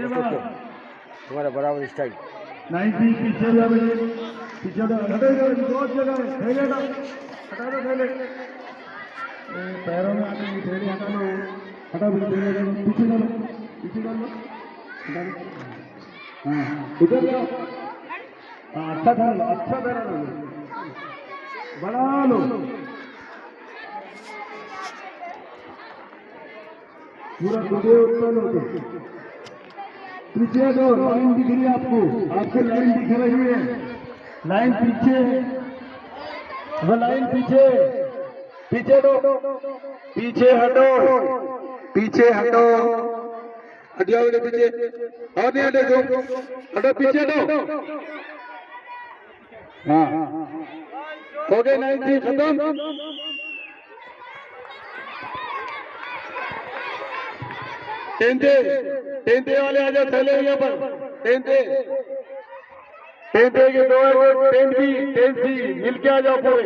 तुम्हारा बराबर स्टाइल 90 पीछे जाओ, पीछे हटेगा, बहुत जगह है, थैले ना हटा दो, थैले पैरों में आते हैं, थैले हटा लो, हटा दो थैले, पीछे डालो, पीछे डालो, हटा दो, हाँ इधर जाओ, हाँ अच्छा डालो, अच्छा पैरा लो, बढ़ा लो, पूरा खुदे उत्पन्न होते, पीछे दो, लाइन दिख रही है आपको, आपको लाइन दिख रही है, लाइन पीछे, वो लाइन पीछे, पीछे दो, पीछे हटो, पीछे हटो, हट जाओ पीछे, और नहीं हटे दो, हटो पीछे दो, हाँ हो गए 90 खत्म। टेंटे वाले आ जाओ, थैले यहाँ पर, टेंटे के दो टेंट भी टेंट सी मिल के आ जाओ पूरे।